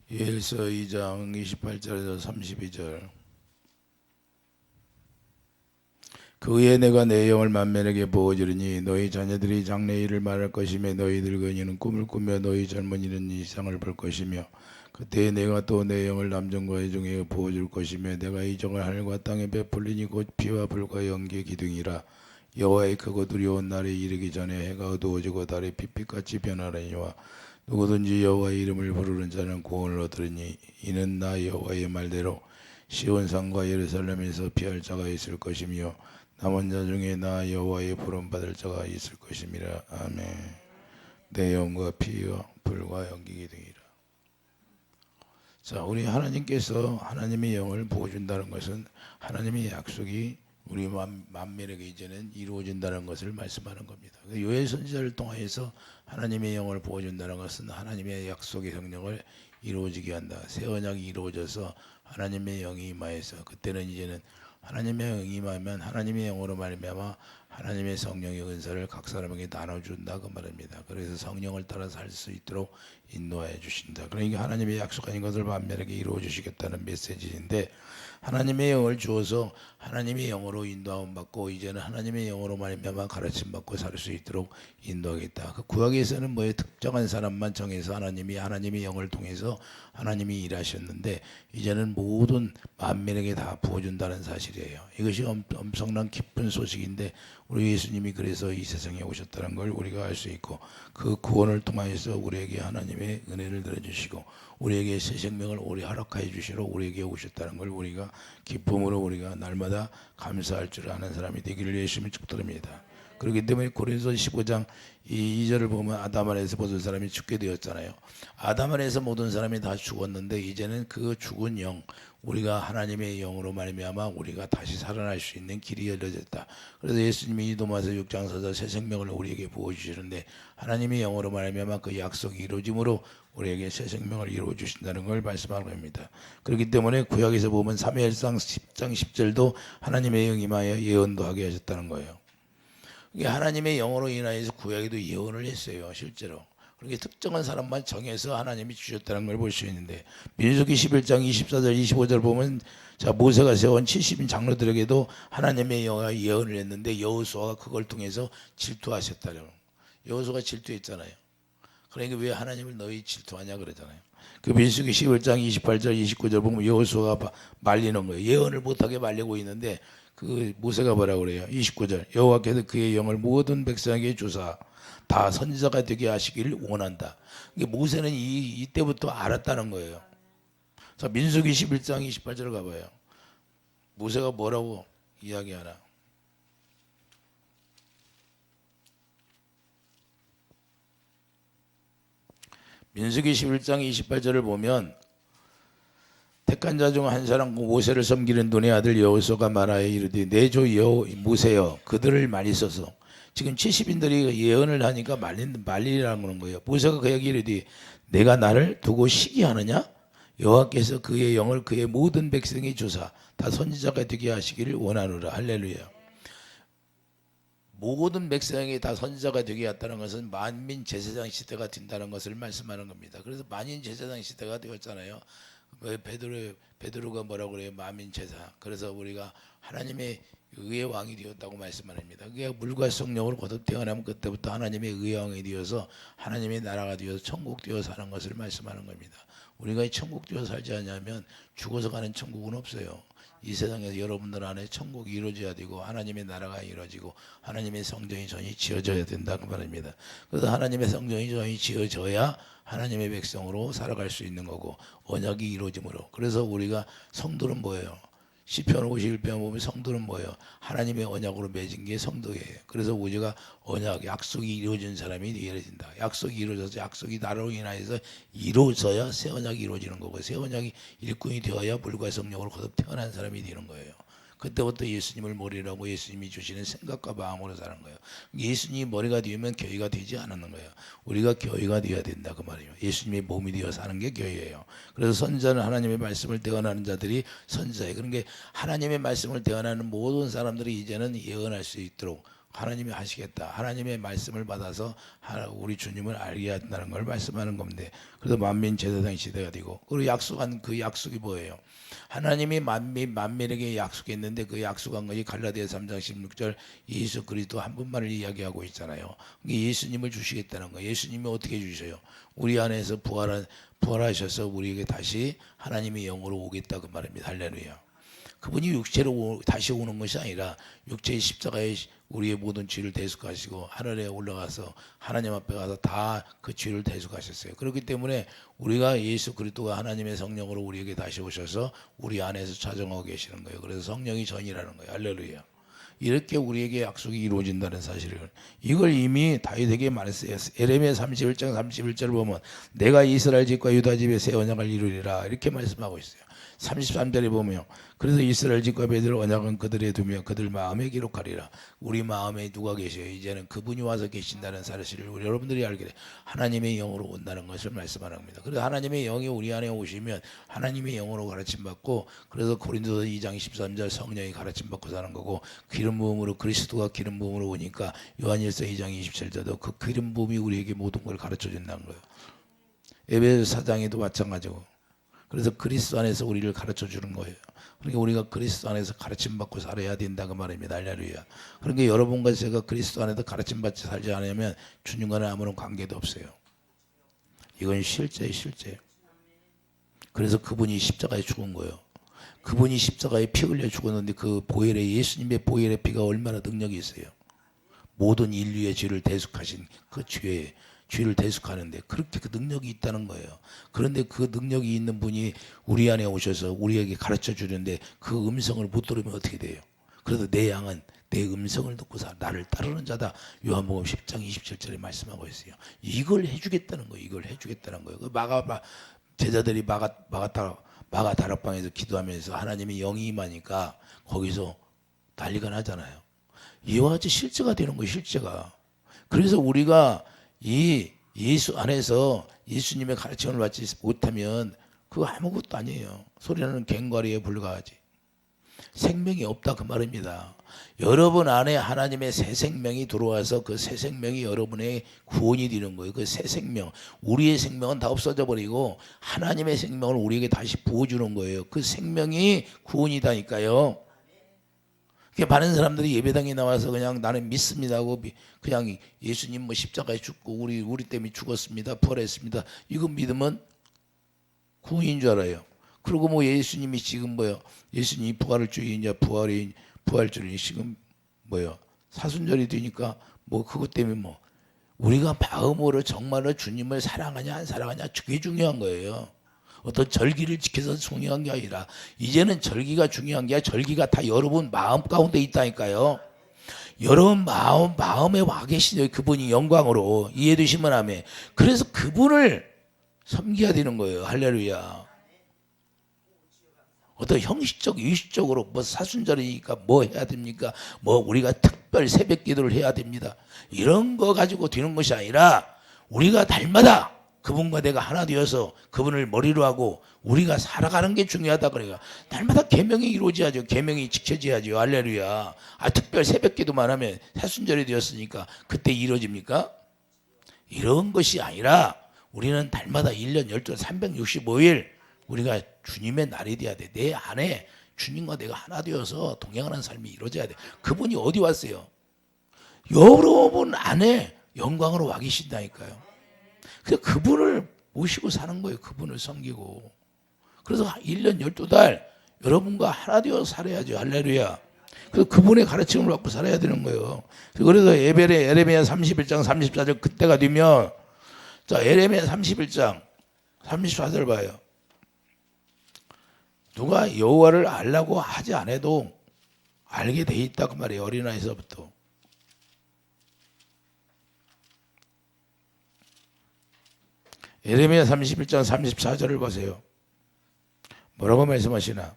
예서 2장 28절에서 32절. 그 후에 내가 내 영을 만민에게 부어주리니 너희 자녀들이 장래 일을 말할 것이며 너희 늙은이는 꿈을 꾸며 너희 젊은이는 이상을 볼 것이며 그때 내가 또 내 영을 남정과 여종에게 부어줄 것이며 내가 이 정을 하늘과 땅에 베풀리니 곧 피와 불과 연기의 기둥이라. 여호와의 크고 두려운 날이 이르기 전에 해가 어두워지고 달이 빛빛같이 변하려니와 누구든지 여호와의 이름을 부르는 자는 구원을 얻으리니 이는 나 여호와의 말대로 시온산과 예루살렘에서 피할 자가 있을 것이며 남은 자 중에 나 여호와의 부름받을 자가 있을 것임이라. 아멘. 내 영과 피와 불과 연기기 등이라. 자, 우리 하나님께서 하나님의 영을 부어준다는 것은 하나님의 약속이 우리 만민에게 이제는 이루어진다는 것을 말씀하는 겁니다. 요엘 선지자를 통해서 하나님의 영을 부어준다는 것은 하나님의 약속의 성령을 이루어지게 한다. 새 언약이 이루어져서 하나님의 영이 임하여서 그때는 이제는 하나님의 영이 임하면 하나님의 영으로 말미암아 하나님의 성령의 은사를 각 사람에게 나눠준다 그 말입니다. 그래서 성령을 따라 살 수 있도록 인도하여 주신다. 그러니까 하나님의 약속하신 것을 만민에게 이루어 주시겠다는 메시지인데 하나님의 영을 주어서 하나님의 영으로 인도함 받고 이제는 하나님의 영으로 말미암아 가르침 받고 살 수 있도록 인도하겠다. 그 구약에서는 뭐에 특정한 사람만 정해서 하나님의 영을 통해서 하나님이 일하셨는데 이제는 모든 만민에게 다 부어준다는 사실이에요. 이것이 엄청난 기쁜 소식인데 우리 예수님이 그래서 이 세상에 오셨다는 걸 우리가 알 수 있고 그 구원을 통하여서 우리에게 하나님의 은혜를 들어주시고 우리에게 새 생명을 오래 허락하여 주시러 우리에게 오셨다는 걸 우리가 기쁨으로 우리가 날마다 감사할 줄 아는 사람이 되기를 예수님이 축도합니다. 그렇기 때문에 고린도서 15장 2절을 보면 아담 안에서 모든 사람이 죽게 되었잖아요. 아담 안에서 모든 사람이 다 죽었는데 이제는 그 죽은 영 우리가 하나님의 영으로 말미암아 우리가 다시 살아날 수 있는 길이 열려졌다. 그래서 예수님이 이도마서 6장 4절 새 생명을 우리에게 부어주시는데 하나님의 영으로 말미암아 그 약속이 이루어짐으로 우리에게 새 생명을 이루어 주신다는 걸 말씀하는 겁니다. 그렇기 때문에 구약에서 보면 사무엘상 10장 10절도 하나님의 영이 임하여 예언도 하게 하셨다는 거예요. 이게 하나님의 영으로 인하여서 구약에도 예언을 했어요. 실제로. 그렇게 특정한 사람만 정해서 하나님이 주셨다는 걸 볼 수 있는데 민수기 11장 24절 25절 보면 자 모세가 세운 70인 장로들에게도 하나님의 영이 예언을 했는데 여호수아가 그걸 통해서 질투하셨다는 거예요. 여호수아가 질투했잖아요. 그러니까 왜 하나님을 너희 질투하냐 그러잖아요. 그 민수기 11장 28절 29절 보면 여호수아가 말리는 거예요. 예언을 못하게 말리고 있는데 그 모세가 뭐라고 그래요? 29절 여호와께서 그의 영을 모든 백성에게 주사 다 선지자가 되게 하시기를 원한다. 모세는 이때부터 알았다는 거예요. 자 민수기 11장 28절 가봐요. 모세가 뭐라고 이야기하나? 민수기 11장 28절을 보면 택한 자 중 한 사람 모세를 섬기는 눈의 아들 여호수아가 말하여 이르되 내 조 모세여 그들을 많이 써서 지금 70인들이 예언을 하니까 말리라는 거예요. 모세가 그에게 이르되 내가 나를 두고 시기하느냐? 여호와께서 그의 영을 그의 모든 백성이 주사 다 선지자가 되게 하시기를 원하노라. 할렐루야. 모든 백성이 다 선지자가 되게 했다는 것은 만민 제사장 시대가 된다는 것을 말씀하는 겁니다. 그래서 만민 제사장 시대가 되었잖아요. 베드로가 뭐라고 그래요? 만민 제사. 그래서 우리가 하나님의 의의 왕이 되었다고 말씀합니다. 그게 물과 성령으로 거듭 태어나면 그때부터 하나님의 의의 왕이 되어서 하나님의 나라가 되어서 천국 되어 사는 것을 말씀하는 겁니다. 우리가 천국 되어 살지 않냐면 죽어서 가는 천국은 없어요. 이 세상에서 여러분들 안에 천국이 이루어져야 되고 하나님의 나라가 이루어지고 하나님의 성전이 전이 지어져야 된다 그 말입니다. 그래서 하나님의 성전이 전이 지어져야 하나님의 백성으로 살아갈 수 있는 거고 언약이 이루어짐으로. 그래서 우리가 성도는 뭐예요? 시편 51편 보면 성도는 뭐예요? 하나님의 언약으로 맺은 게 성도예요. 그래서 우리가 언약, 약속이 이루어진 사람이 되어야 된다. 약속이 이루어져서 약속이 나로 인하여서 이루어져야 새 언약이 이루어지는 거고 새 언약이 일꾼이 되어야 물과 성령으로 거듭 태어난 사람이 되는 거예요. 그때부터 예수님을 머리라고 예수님이 주시는 생각과 마음으로 사는 거예요. 예수님이 머리가 되면 교회가 되지 않는 거예요. 우리가 교회가 되어야 된다 그 말이에요. 예수님의 몸이 되어 사는 게 교회예요. 그래서 선지자는 하나님의 말씀을 대언하는 자들이 선지자예요. 그러니까 하나님의 말씀을 대언하는 모든 사람들이 이제는 예언할 수 있도록 하나님이 하시겠다. 하나님의 말씀을 받아서 우리 주님을 알게 한다는 걸 말씀하는 건데, 그래서 만민 제사장 시대가 되고, 그리고 약속한 그 약속이 뭐예요? 하나님이 만민에게 약속했는데 그 약속한 것이 갈라디아 3장 16절 예수 그리스도 한 분만을 이야기하고 있잖아요. 예수님을 주시겠다는 거예요. 예수님이 어떻게 주셔요? 우리 안에서 부활하셔서 우리에게 다시 하나님의 영으로 오겠다 그 말입니다. 할렐루야. 그분이 육체로 다시 오는 것이 아니라 육체의 십자가에 우리의 모든 죄를 대속하시고 하늘에 올라가서 하나님 앞에 가서 다 그 죄를 대속하셨어요. 그렇기 때문에 우리가 예수 그리스도가 하나님의 성령으로 우리에게 다시 오셔서 우리 안에서 자정하고 계시는 거예요. 그래서 성령이 전이라는 거예요. 할렐루야. 이렇게 우리에게 약속이 이루어진다는 사실을, 이걸 이미 다윗에게 말했어요. 에레미야 31장 31절을 보면 내가 이스라엘 집과 유다 집에 새 언약을 이루리라 이렇게 말씀하고 있어요. 33절에 보면 그래서 이스라엘 집과 베들 언약은 그들에 두며 그들 마음에 기록하리라. 우리 마음에 누가 계셔요? 이제는 그분이 와서 계신다는 사실을 우리 여러분들이 알게 돼. 하나님의 영으로 온다는 것을 말씀하는 겁니다. 그래서 하나님의 영이 우리 안에 오시면 하나님의 영으로 가르침 받고, 그래서 고린도서 2장 13절 성령이 가르침 받고 사는 거고, 기름 부음으로 그리스도가 기름 부음으로 오니까 요한일서 2장 27절도 그 기름 부음이 우리에게 모든 걸 가르쳐 준다는 거예요. 에베소 4장에도 마찬가지고. 그래서 그리스도 안에서 우리를 가르쳐 주는 거예요. 그러니까 우리가 그리스도 안에서 가르침 받고 살아야 된다 그 말입니다. 할렐루야. 그러니까 여러분과 제가 그리스도 안에서 가르침 받지 살지 않으면 주님과는 아무런 관계도 없어요. 이건 실제예요, 실제. 그래서 그분이 십자가에 죽은 거예요. 그분이 십자가에 피 흘려 죽었는데 그 보혈의, 예수님의 보혈의 피가 얼마나 능력이 있어요. 모든 인류의 죄를 대속하신 그 죄를 대속하는데 그렇게 그 능력이 있다는 거예요. 그런데 그 능력이 있는 분이 우리 안에 오셔서 우리에게 가르쳐 주는데 그 음성을 못 들으면 어떻게 돼요? 그래도 내 양은 내 음성을 듣고 나를 따르는 자다. 요한복음 10장 27절에 말씀하고 있어요. 이걸 해주겠다는 거예요. 이걸 해주겠다는 거예요. 그 제자들이 마가 다락방에서 기도하면서 하나님의 영이 임하니까 거기서 난리가 나잖아요. 이와 같이 실제가 되는 거예요. 실제가. 그래서 우리가 이 예수 안에서 예수님의 가르침을 받지 못하면 그거 아무것도 아니에요. 소리나는 갱과리에 불과하지. 생명이 없다 그 말입니다. 여러분 안에 하나님의 새 생명이 들어와서 그 새 생명이 여러분의 구원이 되는 거예요. 그 새 생명, 우리의 생명은 다 없어져 버리고 하나님의 생명을 우리에게 다시 부어주는 거예요. 그 생명이 구원이다니까요. 많은 사람들이 예배당에 나와서 그냥 나는 믿습니다 하고 그냥 예수님 뭐 십자가에 죽고 우리 때문에 죽었습니다, 부활했습니다, 이거 믿으면 구원인 줄 알아요. 그리고 뭐 예수님이 지금 뭐요, 예수님이 부활주의냐 부활주의 지금 뭐요 사순절이 되니까 뭐 그것 때문에 뭐 우리가 마음으로 정말로 주님을 사랑하냐 안 사랑하냐 그게 중요한 거예요. 어떤 절기를 지켜서 중요한 게 아니라 이제는 절기가 중요한 게 아니라 절기가 다 여러분 마음 가운데 있다니까요. 여러분 마음에 와 계시죠. 그분이 영광으로 이해되시면 아멘. 그래서 그분을 섬겨야 되는 거예요. 할렐루야. 어떤 형식적 의식적으로 뭐 사순절이니까 뭐 해야 됩니까? 뭐 우리가 특별 새벽 기도를 해야 됩니다. 이런 거 가지고 되는 것이 아니라 우리가 날마다 그분과 내가 하나 되어서 그분을 머리로 하고 우리가 살아가는 게 중요하다. 그래요. 날마다 계명이 이루어져야죠. 계명이 지켜져야죠. 할렐루야. 특별 새벽 기도만 하면 사순절이 되었으니까 그때 이루어집니까? 이런 것이 아니라 우리는 날마다 1년 12달 365일 우리가 주님의 날이 돼야 돼. 내 안에 주님과 내가 하나 되어서 동행하는 삶이 이루어져야 돼. 그분이 어디 왔어요? 여러분 안에 영광으로 와 계신다니까요. 그래서 그분을 모시고 사는 거예요. 그분을 섬기고. 그래서 1년 12달 여러분과 하나 되어 살아야죠. 할렐루야. 그래서 그분의 가르침을 받고 살아야 되는 거예요. 그래서 에레미야 31장 34절 그때가 되면, 자, 에레미야 31장 34절 봐요. 누가 여호와를 알라고 하지 않아도 알게 돼 있다 그 말이에요. 어린아이서부터. 에레미야 31장 34절을 보세요. 뭐라고 말씀하시나?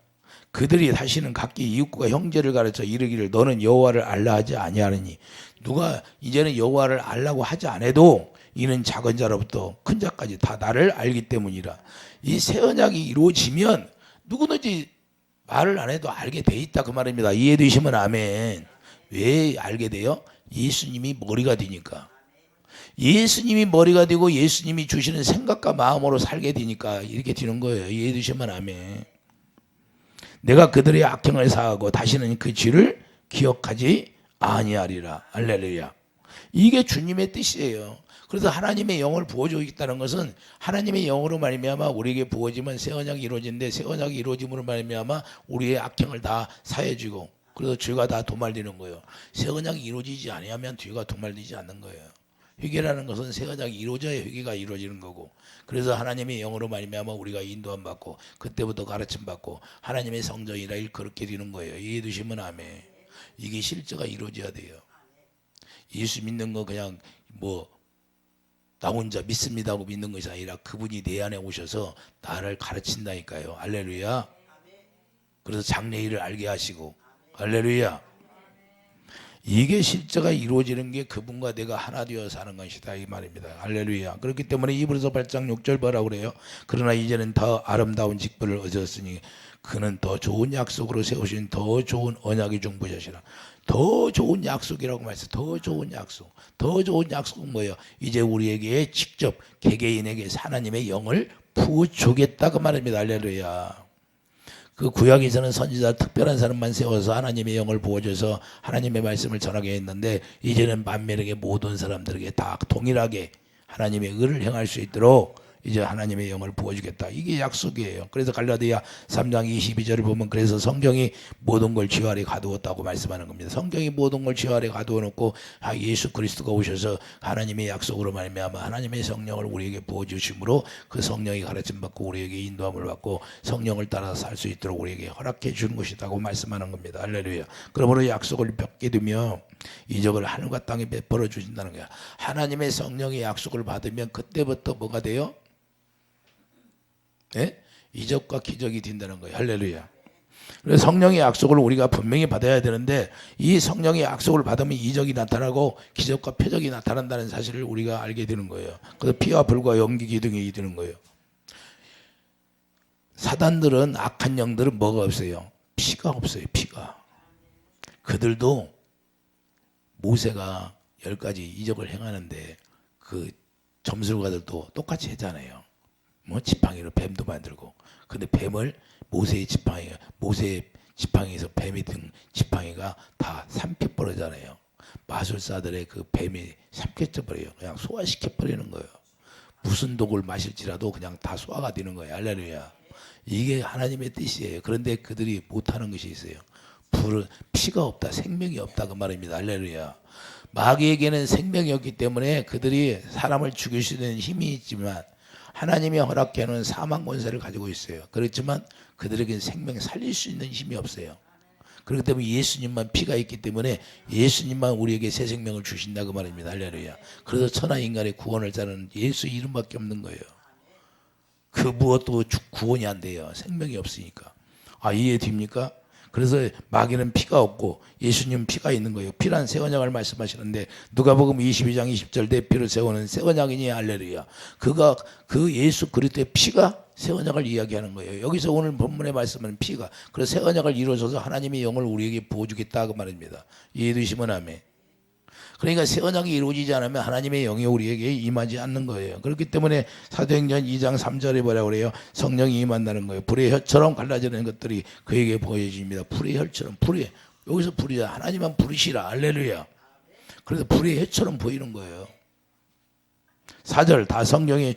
그들이 다시는 각기 이웃과 형제를 가르쳐 이르기를 너는 여호와를 알라 하지 아니하느니. 누가 이제는 여호와를 알라고 하지 않아도 이는 작은 자로부터 큰 자까지 다 나를 알기 때문이라. 이 새 언약이 이루어지면 누구든지 말을 안 해도 알게 돼 있다 그 말입니다. 이해되시면 아멘. 왜 알게 돼요? 예수님이 머리가 되니까. 예수님이 머리가 되고 예수님이 주시는 생각과 마음으로 살게 되니까 이렇게 되는 거예요. 이해해 주시면 아멘. 내가 그들의 악행을 사하고 다시는 그 죄를 기억하지 아니하리라. 할렐루야. 이게 주님의 뜻이에요. 그래서 하나님의 영을 부어주겠다는 것은 하나님의 영으로 말미암아 우리에게 부어지면 새 언약이 이루어지는데 새 언약이 이루어짐으로 말미암아 우리의 악행을 다 사해지고 그래서 죄가 다 도말되는 거예요. 새 언약이 이루어지지 아니하면 죄가 도말되지 않는 거예요. 회개라는 것은 새 언약이 이루어져야 회개가 이루어지는 거고 그래서 하나님의 영으로 말미암아 우리가 인도함 받고 그때부터 가르침 받고 하나님의 성전이라 일컬게 되는 거예요. 이해해 주시면 아멘. 이게 실제가 이루어져야 돼요. 예수 믿는 거 그냥 뭐 나 혼자 믿습니다 하고 믿는 것이 아니라 그분이 내 안에 오셔서 나를 가르친다니까요. 할렐루야. 그래서 장래일을 알게 하시고 할렐루야. 이게 실제가 이루어지는 게 그분과 내가 하나 되어 사는 것이다 이 말입니다. 할렐루야. 그렇기 때문에 이브리서 8장 6절 뭐라고 그래요? 그러나 이제는 더 아름다운 직분을 얻었으니 그는 더 좋은 약속으로 세우신 더 좋은 언약의 중보자시라. 더 좋은 약속이라고 말했어요. 더 좋은 약속. 더 좋은 약속은 뭐예요? 이제 우리에게 직접 개개인에게 하나님의 영을 부어주겠다 그 말입니다. 할렐루야. 그 구약에서는 선지자 특별한 사람만 세워서 하나님의 영을 부어줘서 하나님의 말씀을 전하게 했는데 이제는 만민에게 모든 사람들에게 다 동일하게 하나님의 의를 행할 수 있도록 이제 하나님의 영을 부어주겠다. 이게 약속이에요. 그래서 갈라디아 3장 22절을 보면 그래서 성경이 모든 걸 쥐 아래 가두었다고 말씀하는 겁니다. 성경이 모든 걸 쥐 아래 가두어 놓고 예수 그리스도가 오셔서 하나님의 약속으로 말미암아 하나님의 성령을 우리에게 부어주심으로 그 성령이 가르침 받고 우리에게 인도함을 받고 성령을 따라서 살 수 있도록 우리에게 허락해 주는 것이라고 말씀하는 겁니다. 할렐루야. 그러므로 약속을 뵙게 되면 이적을 하늘과 땅에 베풀어 주신다는 거야. 하나님의 성령의 약속을 받으면 그때부터 뭐가 돼요? 네? 이적과 기적이 된다는 거예요. 할렐루야. 그래서 성령의 약속을 우리가 분명히 받아야 되는데 이 성령의 약속을 받으면 이적이 나타나고 기적과 표적이 나타난다는 사실을 우리가 알게 되는 거예요. 그래서 피와 불과 연기 기둥이 되는 거예요. 사단들은 악한 영들은 뭐가 없어요? 피가 없어요. 피가. 그들도 모세가 10가지 이적을 행하는데 그 점술가들도 똑같이 했잖아요. 뭐 지팡이로 뱀도 만들고 근데 뱀을 모세의 지팡이에서 뱀이 든 지팡이가 다 삼켜 버리잖아요. 마술사들의 그 뱀이 삼켜져 버려요. 그냥 소화시켜 버리는 거예요. 무슨 독을 마실지라도 그냥 다 소화가 되는 거예요. 할렐루야. 이게 하나님의 뜻이에요. 그런데 그들이 못하는 것이 있어요. 피가 없다, 생명이 없다 그 말입니다. 할렐루야. 마귀에게는 생명이 없기 때문에 그들이 사람을 죽일 수 있는 힘이 있지만 하나님이 허락해 놓은 사망 권세를 가지고 있어요. 그렇지만 그들에게는 생명을 살릴 수 있는 힘이 없어요. 그렇기 때문에 예수님만 피가 있기 때문에 예수님만 우리에게 새 생명을 주신다 그 말입니다. 할렐루야. 그래서 천하 인간의 구원을 자는 예수 이름밖에 없는 거예요. 그 무엇도 구원이 안 돼요. 생명이 없으니까. 이해됩니까? 그래서 마귀는 피가 없고 예수님은 피가 있는 거예요. 피란 새 언약을 말씀하시는데 누가복음 22장 20절 내 피를 세우는 새 언약이니 할렐루야. 그 예수 그리스도의 피가 새 언약을 이야기하는 거예요. 여기서 오늘 본문의 말씀은 피가. 그래서 새 언약을 이루어져서 하나님의 영을 우리에게 부어주겠다 그 말입니다. 이해되시면 아멘. 그러니까 새 언약이 이루어지지 않으면 하나님의 영이 우리에게 임하지 않는 거예요. 그렇기 때문에 사도행전 2장 3절에 뭐라고 그래요? 성령이 임한다는 거예요. 불의 혀처럼 갈라지는 것들이 그에게 보여집니다. 불의 혀처럼. 여기서 불이야. 하나님만 불이시라. 할렐루야. 그래서 불의 혀처럼 보이는 거예요. 4절 다 성령이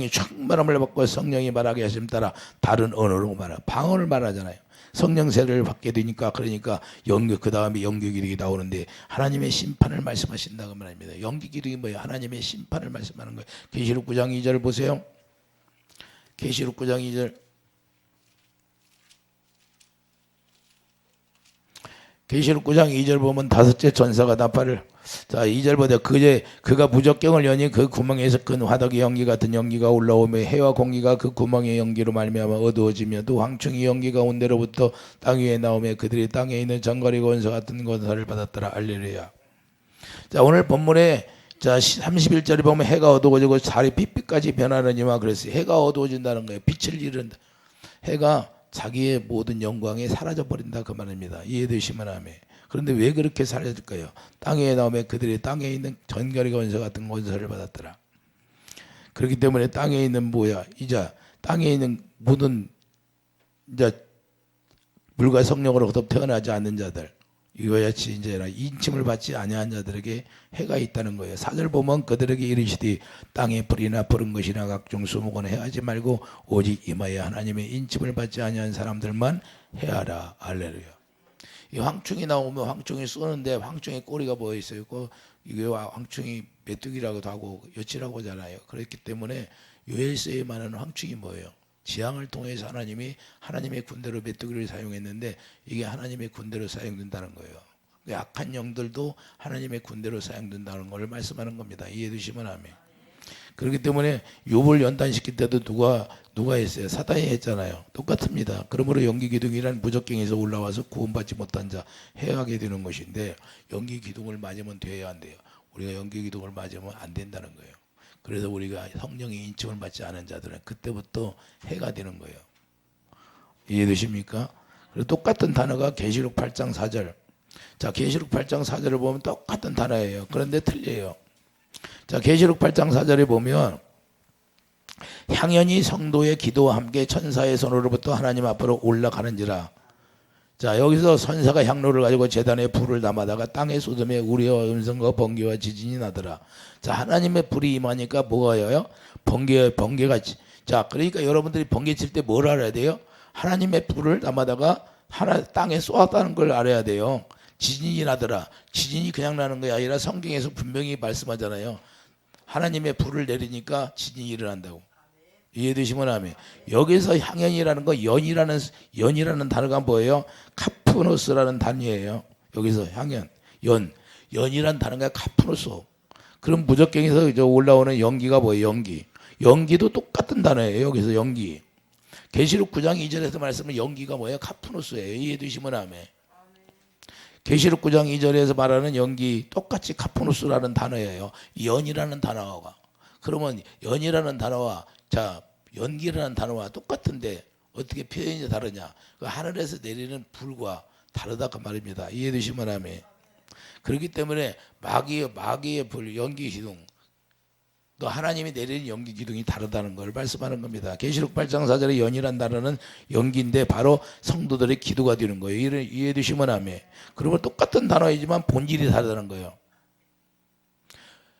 충만함을 받고 성령이 말하게 하심 따라 다른 언어로 말하. 방언을 말하잖아요. 성령 세례를 받게 되니까 그러니까 그 다음에 연기 기둥이 나오는데 하나님의 심판을 말씀하신다고 말합니다. 연기 기둥이 뭐예요? 하나님의 심판을 말씀하는 거예요. 계시록 9장 2절 보세요. 계시록 9장 2절. 계시록 9장 2절 보면 다섯째 전사가 나팔을 자 2절보다 그가 무적경을 여니 그 구멍에서 큰 화덕의 연기 같은 연기가 올라오며 해와 공기가 그 구멍의 연기로 말미암아 어두워지며 또 황충이 연기 가운데로부터 땅 위에 나오며 그들이 땅에 있는 정거리 권서 같은 권세를 받았더라. 할렐루야. 자 오늘 본문에 자 31절에 보면 해가 어두워지고 달이 빛빛까지 변하느니만 그랬어요. 해가 어두워진다는 거예요. 빛을 잃은다. 해가 자기의 모든 영광이 사라져 버린다 그 말입니다. 이해되시면 아멘. 그런데 왜 그렇게 살려줄까요? 땅에 나오면 그들이 땅에 있는 전갈의 원수 같은 원수를 받았더라. 그렇기 때문에 땅에 있는 뭐야? 이제 땅에 있는 모든 이제 물과 성령으로 거듭 태어나지 않는 자들, 이와 같이 이제 인침을 받지 아니한 자들에게 해가 있다는 거예요. 4절 보면 그들에게 이르시되 땅에 불이나 부른 것이나 각종 수목은 해하지 말고 오직 임하여 하나님의 인침을 받지 아니한 사람들만 해하라. 할렐루야. 이 황충이 나오면 황충이 쏘는데 황충의 꼬리가 뭐 있어요? 이게 황충이 메뚜기라고도 하고 여치라고 하잖아요. 그렇기 때문에 요엘서에 말하는 황충이 뭐예요? 지향을 통해서 하나님의 군대로 메뚜기를 사용했는데 이게 하나님의 군대로 사용된다는 거예요. 악한 영들도 하나님의 군대로 사용된다는 걸 말씀하는 겁니다. 이해해 주시면 아멘. 그렇기 때문에 욥을 연단시킬 때도 누가 했어요? 사단이 했잖아요. 똑같습니다. 그러므로 연기기둥이란 무적경에서 올라와서 구원받지 못한 자 해하게 되는 것인데 연기기둥을 맞으면 돼야 안 돼요. 우리가 연기기둥을 맞으면 안 된다는 거예요. 그래서 우리가 성령의 인침을 받지 않은 자들은 그때부터 해가 되는 거예요. 이해되십니까? 그리고 똑같은 단어가 계시록 8장 4절. 자, 계시록 8장 4절을 보면 똑같은 단어예요. 그런데 틀려요. 자, 계시록 8장 4절에 보면 향연이 성도의 기도와 함께 천사의 손으로부터 하나님 앞으로 올라가는지라. 자, 여기서 선사가 향로를 가지고 제단에 불을 담아다가 땅에 쏟음에 우리와 음성과 번개와 지진이 나더라. 자, 하나님의 불이 임하니까 뭐가요? 번개가. 자, 그러니까 여러분들이 번개 칠 때 뭘 알아야 돼요? 하나님의 불을 담아다가 땅에 쏘았다는 걸 알아야 돼요. 지진이 나더라. 지진이 그냥 나는 게 아니라 성경에서 분명히 말씀하잖아요. 하나님의 불을 내리니까 지진이 일어난다고. 이해되시면 아멘. 여기서 향연이라는 거 연이라는 단어가 뭐예요? 카프노스라는 단위예요. 여기서 향연, 연이라는 단어가 카프노스. 그럼 무적경에서 올라오는 연기가 뭐예요? 연기도 똑같은 단어예요. 여기서 연기. 계시록 9장 2절에서 말씀은 연기가 뭐예요? 카프노스예요. 이해되시면 아멘. 계시록 9장 2절에서 말하는 연기 똑같이 카프노스라는 단어예요. 연이라는 단어가. 그러면 연이라는 단어와 자, 연기라는 단어와 똑같은데 어떻게 표현이 다르냐? 그 하늘에서 내리는 불과 다르다 그 말입니다. 이해되시면 아멘. 그렇기 때문에 마귀의 불, 연기 기둥, 또 하나님이 내리는 연기 기둥이 다르다는 걸 말씀하는 겁니다. 계시록 8장 4절의 연이라는 단어는 연기인데 바로 성도들의 기도가 되는 거예요. 이해되시면 아멘. 그러면 똑같은 단어이지만 본질이 다르다는 거예요.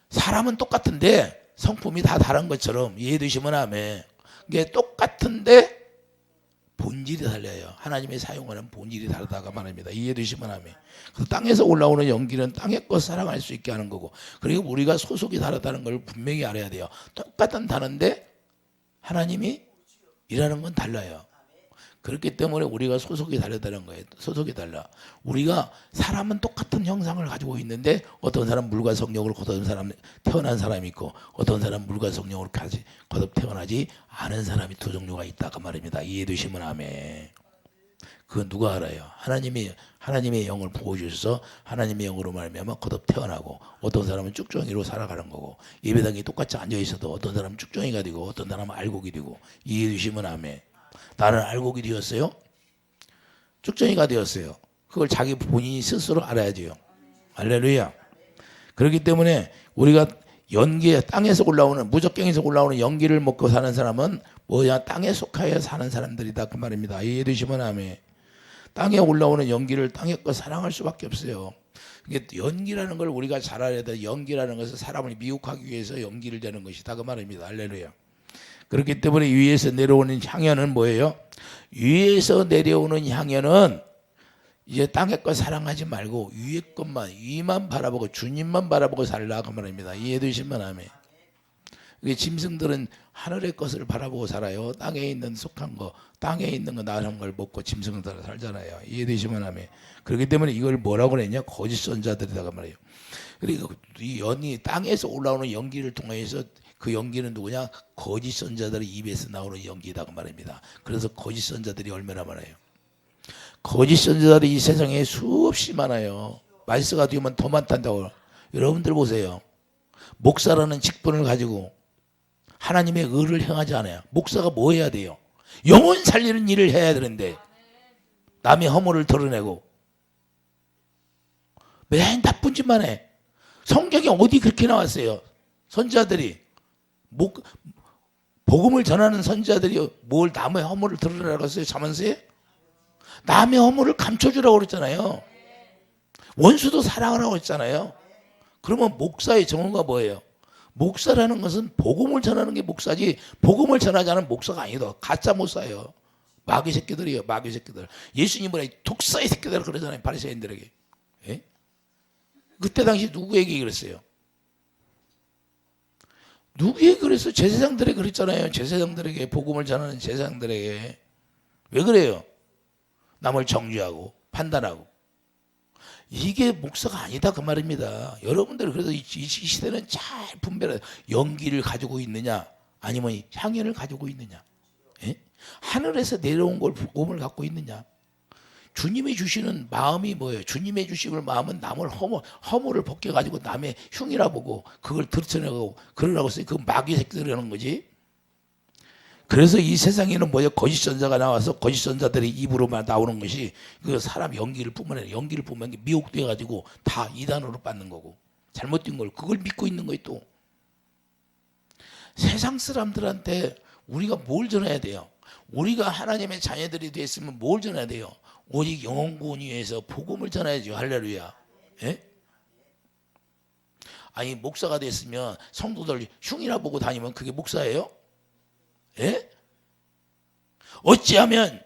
사람은 똑같은데 성품이 다 다른 것처럼 이해되시면 아멘. 이게 똑같은데 본질이 달라요. 하나님의 사용하는 본질이 다르다가 말입니다. 이해되시면 아멘. 그래서 땅에서 올라오는 연기는 땅의 것 사랑할 수 있게 하는 거고, 그리고 우리가 소속이 다르다는 걸 분명히 알아야 돼요. 똑같은 단어인데 하나님이 일하는 건 달라요. 그렇기 때문에 우리가 소속이 다르다는 거예요. 소속이 달라. 우리가 사람은 똑같은 형상을 가지고 있는데 어떤 사람 물과 성령으로 태어난 사람이 있고 어떤 사람 물과 성령으로 거듭 태어나지 않은 사람이 두 종류가 있다 그 말입니다. 이해되시면 아멘. 그건 누가 알아요? 하나님의 영을 부어주셔서 하나님의 영으로 말미암아 거듭 태어나고 어떤 사람은 쭉정이로 살아가는 거고 예배당에 똑같이 앉아 있어도 어떤 사람은 쭉정이가 되고 어떤 사람은 알곡이 되고 이해되시면 아멘. 나는 알곡이 되었어요. 쭉정이가 되었어요. 그걸 자기 본인이 스스로 알아야 돼요. 할렐루야. 그렇기 때문에 우리가 땅에서 올라오는 무적경에서 올라오는 연기를 먹고 사는 사람은 뭐냐? 땅에 속하여 사는 사람들이다 그 말입니다. 이해되시면 아멘. 땅에 올라오는 연기를 땅의 것 사랑할 수밖에 없어요. 이게 연기라는 걸 우리가 잘 알아야 돼. 연기라는 것은 사람을 미혹하기 위해서 연기를 되는 것이다 그 말입니다. 할렐루야. 그렇기 때문에 위에서 내려오는 향연은 뭐예요? 위에서 내려오는 향연은 이제 땅의 것 사랑하지 말고 위만 바라보고 주님만 바라보고 살라 그 말입니다. 이해되시면 아멘. 짐승들은 하늘의 것을 바라보고 살아요. 땅에 있는 속한 거, 땅에 있는 거 나는 걸 먹고 짐승들 살잖아요. 이해되시면 아멘. 그렇기 때문에 이걸 뭐라고 그랬냐? 거짓 선자들이다 그 말이에요. 그리고 이 연이 땅에서 올라오는 연기를 통해서 그 연기는 누구냐? 거짓 선자들의 입에서 나오는 연기다 그 말입니다. 그래서 거짓 선자들이 얼마나 많아요? 거짓 선자들이 이 세상에 수없이 많아요. 말세가 되면 더 많단다고. 여러분들 보세요. 목사라는 직분을 가지고 하나님의 의를 행하지 않아요. 목사가 뭐 해야 돼요? 영혼 살리는 일을 해야 되는데 남의 허물을 드러내고 맨 나쁜 짓만 해. 성경에 어디 그렇게 나왔어요? 선지자들이 복음을 전하는 선지자들이 뭘 남의 허물을 드러내라고 했어요? 자문서에? 남의 허물을 감춰주라고 그랬잖아요. 원수도 사랑하라고 했잖아요. 그러면 목사의 정언가 뭐예요? 목사라는 것은 복음을 전하는 게 목사지, 복음을 전하지 않은 목사가 아니다. 가짜 목사예요. 마귀 새끼들이에요. 마귀 새끼들. 예수님은 독사의 새끼들 그러잖아요. 바리새인들에게. 예? 그때 당시 누구에게 그랬어요? 누구에게 그랬어요? 제사장들에게 그랬잖아요. 제사장들에게, 복음을 전하는 제사장들에게. 왜 그래요? 남을 정죄하고 판단하고. 이게 목사가 아니다 그 말입니다. 여러분들 그래서 이 시대는 잘 분별해요. 연기를 가지고 있느냐 아니면 향연을 가지고 있느냐. 예? 하늘에서 내려온 걸 복음을 갖고 있느냐. 주님이 주시는 마음이 뭐예요? 주님의 주시는 마음은 남을 허물을 벗겨가지고 남의 흉이라 보고 그걸 들춰내고 그러라고 써요. 그 마귀 새끼들이라는 거지. 그래서 이 세상에는 뭐예요? 거짓 선자가 나와서 거짓 선자들의 입으로만 나오는 것이 그 사람 연기를 뿜어내요. 연기를 뿜으면 미혹돼 가지고 다 이단으로 받는 거고 잘못된 걸 그걸 믿고 있는 거예요. 또 세상 사람들한테 우리가 뭘 전해야 돼요? 우리가 하나님의 자녀들이 됐으면 뭘 전해야 돼요? 오직 영혼 구원을 위해서 복음을 전해야죠. 할렐루야. 예? 아니 목사가 됐으면 성도들 흉이라 보고 다니면 그게 목사예요? 예? 어찌하면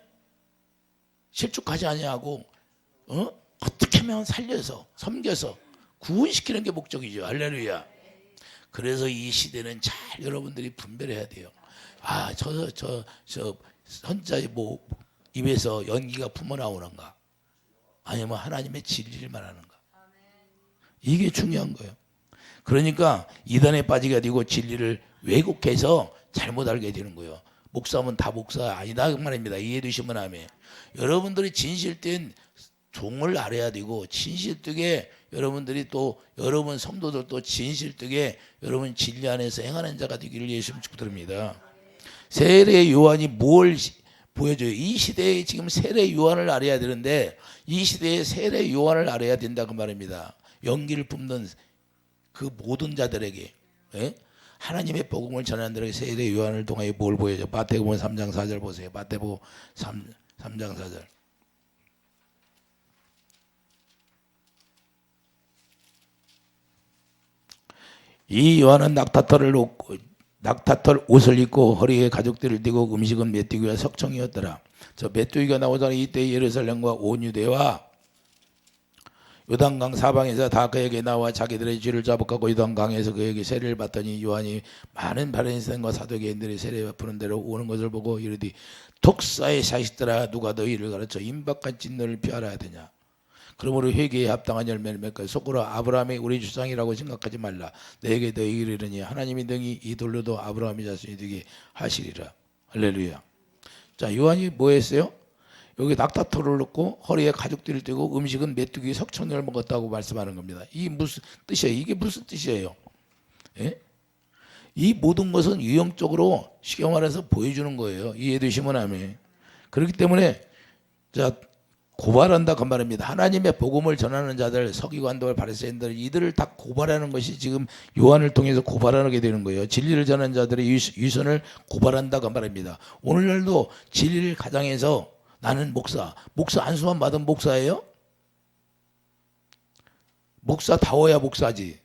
실족하지 아니하고 어떻게 하면 살려서 섬겨서 구원시키는 게 목적이죠. 할렐루야. 그래서 이 시대는 잘 여러분들이 분별해야 돼요. 아, 저 선자의 뭐 입에서 연기가 품어나오는가 아니면 하나님의 진리를 말하는가. 이게 중요한 거예요. 그러니까 이단에 빠지게 되고 진리를 왜곡해서 잘못 알게 되는 거예요. 목사면 다 목사 아니다 그 말입니다. 이해해 주시면 아멘. 여러분들이 진실된 종을 알아야 되고 진실되게 여러분들이 또 여러분 성도들도 진실되게 여러분 진리 안에서 행하는 자가 되기를 예수님 축복드립니다. 세례 요한이 뭘 보여줘요? 이 시대에 지금 세례 요한을 알아야 되는데 이 시대에 세례 요한을 알아야 된다 그 말입니다. 연기를 뿜는 그 모든 자들에게 예? 하나님의 복음을 전하는 자들에게 세례 요한을 통하여 뭘 보여줘? 마태복음 3장 4절 보세요. 마태복음 3장 4절. 이 요한은 낙타털 옷을 입고 허리에 가죽띠를 띠고 음식은 메뚜기와 석청이었더라. 저 메뚜기가 나오자 이때 예루살렘과 온 유대와 요단강 사방에서 다 그에게 나와 자기들의 죄를 자복하고 요단강에서 그에게 세례를 받더니 요한이 많은 바리새인과 사두개인들이 세례 베푸는 대로 오는 것을 보고 이르되 독사의 자식들아 누가 너희를 가르쳐 임박같이 너를 피하라 하더냐. 그러므로 회개에 합당한 열매를 맺고 속으로 아브라함이 우리 주장이라고 생각하지 말라. 내게 너희를 이르니 하나님이 능히 이 돌로도 아브라함의 자손이 되게 하시리라. 할렐루야. 자, 요한이 뭐 했어요? 여기 낙타털을 넣고 허리에 가죽띠를 띠고 음식은 메뚜기 석청을 먹었다고 말씀하는 겁니다. 이게 무슨 뜻이에요? 이게 무슨 뜻이에요? 예? 이 모든 것은 유형적으로 쉽게 말해서 보여주는 거예요. 이해되시면 아멘. 그렇기 때문에 자 고발한다 그 말입니다. 하나님의 복음을 전하는 자들, 서기관들, 바리새인들 이들을 다 고발하는 것이 지금 요한을 통해서 고발하게 되는 거예요. 진리를 전하는 자들의 위선을 고발한다 그 말입니다. 오늘날도 진리를 가장해서 나는 목사 안수만 받은 목사예요? 목사다워야 목사지.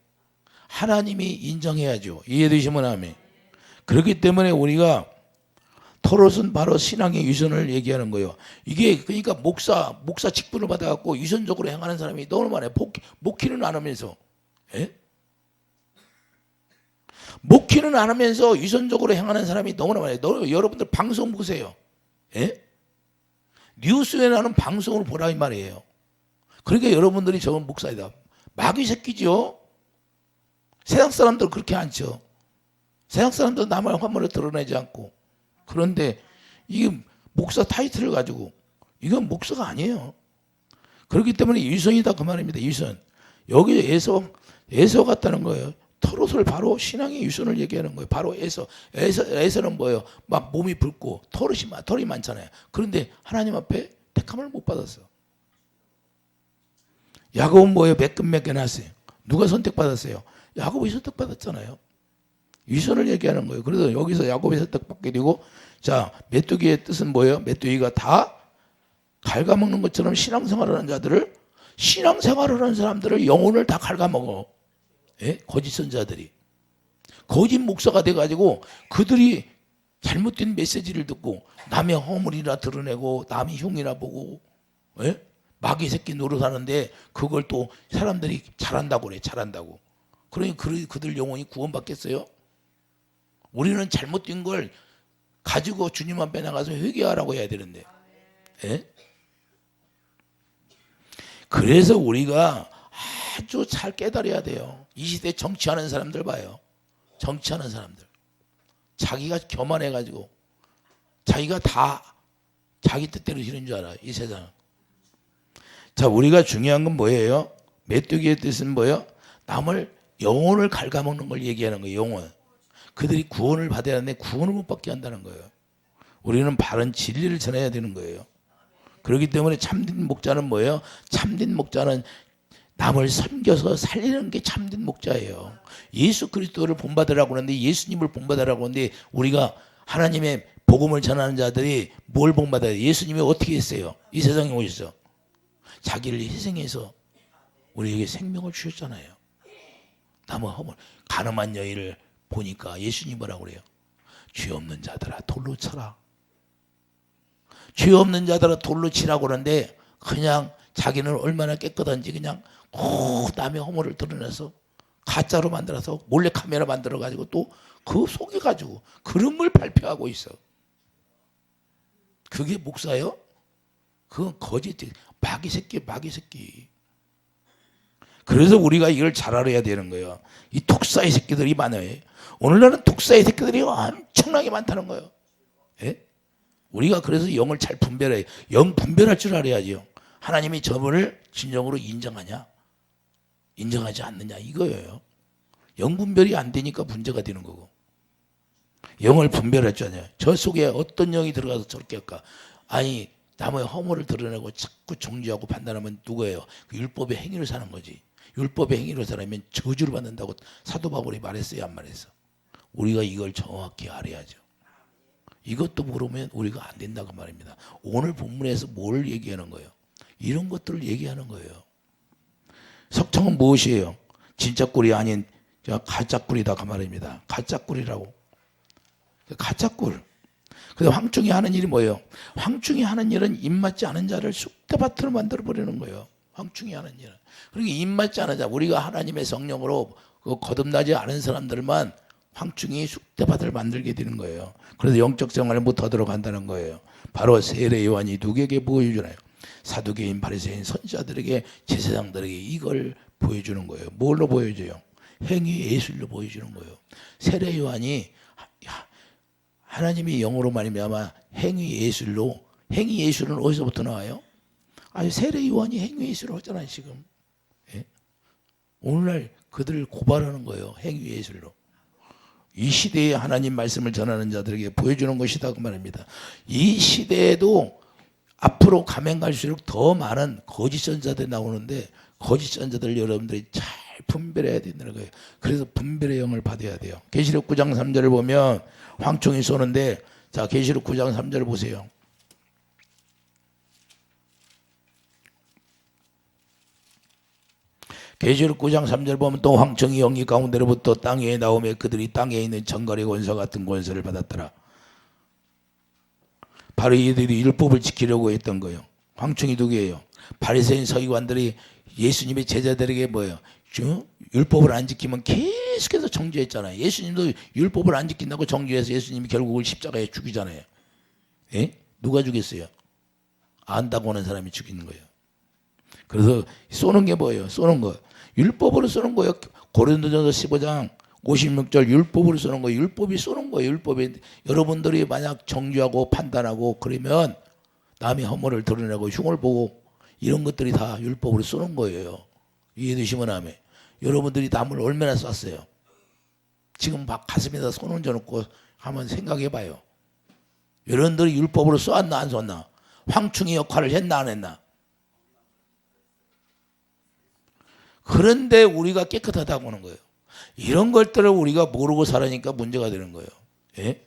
하나님이 인정해야죠. 이해되시면 아멘. 그렇기 때문에 우리가 토롯은 바로 신앙의 위선을 얘기하는 거예요. 이게 그러니까 목사 직분을 받아갖고 위선적으로 행하는 사람이 너무 많아요. 목회는 안 하면서. 예? 목회는 안 하면서 위선적으로 행하는 사람이 너무나 많아요. 여러분들 방송 보세요. 예? 뉴스에 나오는 방송을 보라 이 말이에요. 그러니까 여러분들이 저건 목사이다. 마귀 새끼죠. 세상 사람들 그렇게 않죠. 세상 사람들 남의 화물을 드러내지 않고. 그런데 이게 목사 타이틀을 가지고 이건 목사가 아니에요. 그렇기 때문에 위선이다 그 말입니다. 위선. 여기 에서 같다는 거예요. 털옷을 바로 신앙의 위선을 얘기하는 거예요. 바로 에서는 뭐예요? 막 몸이 붉고 털이 많잖아요. 그런데 하나님 앞에 택함을 못 받았어. 야곱은 뭐예요? 매끈매끈하세요. 누가 선택받았어요? 야곱이 선택받았잖아요. 위선을 얘기하는 거예요. 그래서 여기서 야곱이 선택받게 되고, 자, 메뚜기의 뜻은 뭐예요? 메뚜기가 다 갉아먹는 것처럼 신앙생활을 하는 사람들을 영혼을 다 갉아먹어. 예? 거짓 선자들이. 거짓 목사가 돼가지고 그들이 잘못된 메시지를 듣고 남의 허물이나 드러내고 남의 흉이나 보고, 예? 마귀 새끼 노릇하는데 그걸 또 사람들이 잘한다고 그래. 잘한다고. 그러니 그들 영혼이 구원받겠어요? 우리는 잘못된 걸 가지고 주님 앞에 나가서 회개하라고 해야 되는데, 예? 그래서 우리가 아주 잘 깨달아야 돼요. 이 시대 정치하는 사람들 봐요. 정치하는 사람들. 자기가 교만해가지고 자기가 다 자기 뜻대로 지는 줄 알아요. 이 세상은. 자, 우리가 중요한 건 뭐예요? 메뚜기의 뜻은 뭐예요? 남을 영혼을 갉아먹는 걸 얘기하는 거예요. 영혼. 그들이 구원을 받아야 하는데 구원을 못 받게 한다는 거예요. 우리는 바른 진리를 전해야 되는 거예요. 그렇기 때문에 참된 목자는 뭐예요? 참된 목자는 남을 섬겨서 살리는 게 참된 목자예요. 예수 그리스도를 본받으라고 하는데, 예수님을 본받으라고 하는데, 우리가 하나님의 복음을 전하는 자들이 뭘 본받아요? 예수님이 어떻게 했어요? 이 세상에 오셔서 자기를 희생해서 우리에게 생명을 주셨잖아요. 남의 허물, 가늠한 여인을 보니까 예수님 뭐라고 그래요? 죄 없는 자들아 돌로 쳐라. 죄 없는 자들아 돌로 치라고 그러는데, 그냥 자기는 얼마나 깨끗한지 그냥 남의 허물을 드러내서 가짜로 만들어서 몰래 카메라 만들어 가지고 또 그 속에 가지고 그런 걸 발표하고 있어. 그게 목사예요? 그건 거짓, 마귀 새끼. 그래서 우리가 이걸 잘 알아야 되는 거예요. 이 독사의 새끼들이 많아요. 오늘날은 독사의 새끼들이 엄청나게 많다는 거예요. 예? 우리가 그래서 영을 잘 분별해요. 영 분별할 줄 알아야죠. 하나님이 저분을 진정으로 인정하냐, 인정하지 않느냐, 이거예요. 영 분별이 안 되니까 문제가 되는 거고. 영을 분별할 줄 아냐. 저 속에 어떤 영이 들어가서 저렇게 할까? 아니, 남의 허물을 드러내고 자꾸 정죄하고 판단하면 누구예요? 그 율법의 행위를 사는 거지. 율법의 행위를 살면 저주를 받는다고 사도 바울이 말했어요, 안 말했어? 우리가 이걸 정확히 알아야죠. 이것도 모르면 우리가 안 된다고 말입니다. 오늘 본문에서 뭘 얘기하는 거예요? 이런 것들을 얘기하는 거예요. 석청은 무엇이에요? 진짜 꿀이 아닌 가짜 꿀이다 그 말입니다. 가짜 꿀이라고. 가짜 꿀. 근데 황충이 하는 일이 뭐예요? 황충이 하는 일은 입맞지 않은 자를 쑥대밭으로 만들어 버리는 거예요. 황충이 하는 일은. 그러니까 입맞지 않은 자, 우리가 하나님의 성령으로 거듭나지 않은 사람들만 황충이 쑥대밭을 만들게 되는 거예요. 그래서 영적 생활을 못 하도록 한다는 거예요. 바로 세례 요한이 누구에게 보여주나요? 사두개인, 바리새인, 선지자들에게, 제사장들에게 이걸 보여주는 거예요. 뭘로 보여줘요? 행위 예술로 보여주는 거예요. 세례 요한이 하나님이 영으로 말미암아 행위 예술로, 행위 예술은 어디서부터 나와요? 아니, 세례 요한이 행위 예술을 하잖아요 지금. 예? 오늘날 그들을 고발하는 거예요. 행위 예술로. 이 시대에 하나님 말씀을 전하는 자들에게 보여주는 것이다 그 말입니다. 이 시대에도 앞으로 가면 갈수록 더 많은 거짓 선자들이 나오는데, 거짓 선자들 여러분들이 잘 분별해야 된다는 거예요. 그래서 분별의 영을 받아야 돼요. 계시록 9장 3절을 보면 황충이 쏘는데, 자, 계시록 9장 3절 보세요. 계시록 9장 3절 보면 또 황충이 영이 가운데로부터 땅 위에 나오며 그들이 땅에 있는 정갈의 권세 같은 권세를 받았더라. 바로 이들이 율법을 지키려고 했던 거예요. 황충이 누구예요? 바리새인 서기관들이 예수님의 제자들에게 뭐예요? 율법을 안 지키면 계속해서 정죄했잖아요. 예수님도 율법을 안 지킨다고 정죄해서 예수님이 결국을 십자가에 죽이잖아요. 예? 누가 죽였어요? 안다고 하는 사람이 죽이는 거예요. 그래서 쏘는 게 뭐예요? 쏘는 거. 율법으로 쏘는 거예요. 고린도전서 15장 56절 율법으로 쏘는 거예요. 율법이 쏘는 거예요. 율법이. 여러분들이 만약 정죄하고 판단하고 그러면 남의 허물을 드러내고 흉을 보고 이런 것들이 다 율법으로 쏘는 거예요. 이해되시면 하면. 여러분들이 남을 얼마나 쐈어요? 지금 막 가슴에다 손 얹어놓고 한번 생각해봐요. 여러분들이 율법으로 쏘았나 안 쏘았나? 황충의 역할을 했나 안 했나? 그런데 우리가 깨끗하다고 하는 거예요. 이런 것들을 우리가 모르고 살으니까 문제가 되는 거예요. 예?